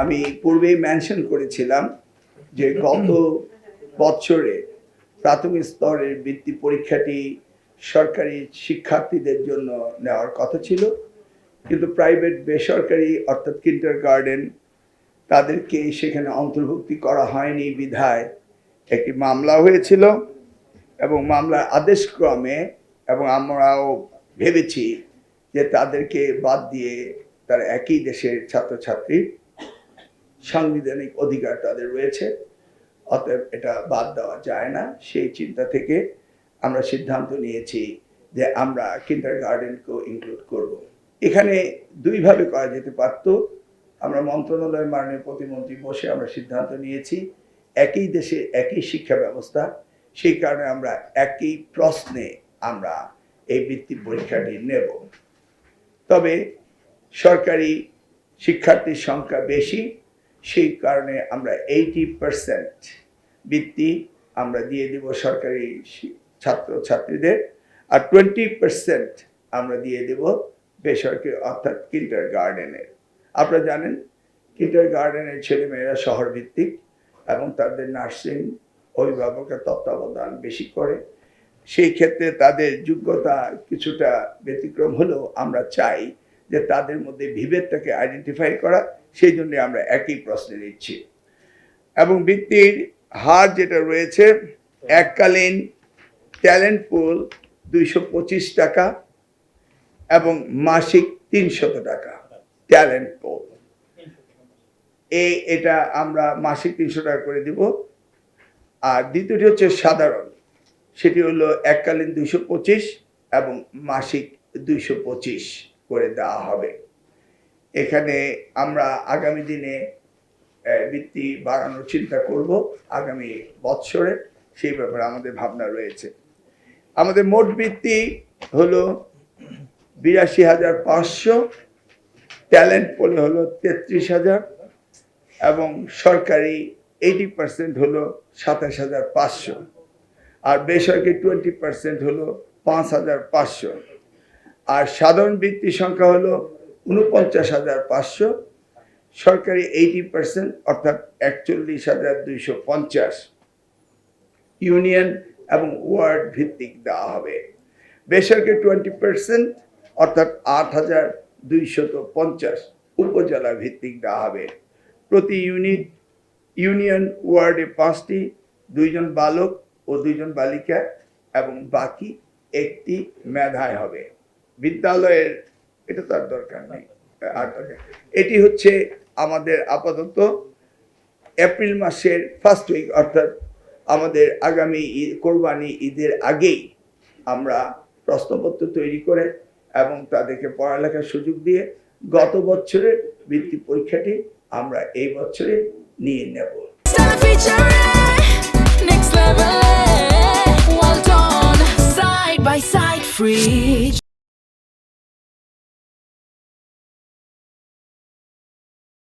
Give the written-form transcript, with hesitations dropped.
আমি পূর্বেই মেনশন করেছিলাম যে গত বছরে প্রাথমিক স্তরের বৃত্তি পরীক্ষাটি সরকারি শিক্ষার্থীদের জন্য নেওয়ার কথা ছিল, কিন্তু প্রাইভেট বেসরকারি অর্থাৎ কিন্ডারগার্টেন তাদেরকে সেখানে অন্তর্ভুক্তি করা হয়নি বিধায় একটি মামলা হয়েছিল এবং মামলার আদেশক্রমে এবং আমরাও ভেবেছি যে তাদেরকে বাদ দিয়ে তারা একই দেশের ছাত্রছাত্রী, সাংবিধানিক অধিকার তাদের রয়েছে, অতএব এটা বাদ দেওয়া যায় না। সেই চিন্তা থেকে আমরা সিদ্ধান্ত নিয়েছি যে আমরা কিন্ডারগার্টেনকেও ইনক্লুড করব। এখানে দুইভাবে করা যেতে পারত। আমরা মন্ত্রণালয়ের মাননীয় প্রতিমন্ত্রী বসে আমরা সিদ্ধান্ত নিয়েছি একই দেশে একই শিক্ষা ব্যবস্থা, সেই কারণে আমরা একই প্রশ্নে আমরা এই বৃত্তি পরীক্ষাটি নেব। তবে সরকারি শিক্ষার্থীর সংখ্যা বেশি, সেই কারণে আমরা 80% বৃত্তি আমরা দিয়ে দেব সরকারি ছাত্রছাত্রীদের, আর 20% আমরা দিয়ে দেব বেসরকারি অর্থাৎ কিন্ডারগার্টেনের। আপনারা জানেন কিন্ডারগার্টেনের ছেলেমেয়েরা শহর ভিত্তিক এবং তাদের নার্সিং অভিভাবকের তত্ত্বাবধান বেশি করে, সেই ক্ষেত্রে তাদের যোগ্যতা কিছুটা ব্যতিক্রম হলেও আমরা চাই যে তাদের মধ্যে বিভেদটাকে আইডেন্টিফাই করা, সেই জন্য আমরা একই প্রশ্নে নিচ্ছি। এবং বৃত্তির হার যেটা রয়েছে, এককালীন ট্যালেন্ট পুল 225 টাকা এবং মাসিক 300 টাকা ট্যালেন্ট পুল, এটা আমরা মাসিক 300 টাকা করে দিব। আর দ্বিতীয়টি হচ্ছে সাধারণ, সেটি হলো এককালীন 225 এবং মাসিক 225 করে দেওয়া হবে। এখানে আমরা আগামী দিনে বৃত্তি বাড়ানোর চিন্তা করব আগামী বৎসরে, সেই ব্যাপারে আমাদের ভাবনা রয়েছে। আমাদের মোট বৃত্তি হলো 82,500, ট্যালেন্ট পুলে হলো 33,000 এবং সরকারি 80% হলো 27,500, আর বেসরকারি 20% হলো 5,500, আর সাধারণ বৃত্তির সংখ্যা হলো 49,500, সরকারি 80% অর্থাৎ 41,250, ইউনিয়ন এবং ওয়ার্ড ভিত্তিক দেওয়া হবে। বেসরকারি 20% অর্থাৎ 8,250 উপজেলা ভিত্তিক দেওয়া হবে। প্রতি ইউনিয়ন ওয়ার্ডে 5টি, 2 জন বালক ও 2 জন বালিকা এবং বাকি একটি মেধায় হবে। বিদ্যালয়ের এটা তার দরকার নেই। এটি হচ্ছে আমাদের আপাতত এপ্রিল মাসের ফার্স্ট উইক অর্থাৎ আমাদের আগামী কোরবানি ঈদের আগেই আমরা প্রশ্নপত্র তৈরি করে এবং তাদেরকে পড়ালেখার সুযোগ দিয়ে গত বছরের বৃত্তি পরীক্ষাটি আমরা এই বছরে নিয়ে নেব। Next level, well done, side by side, free.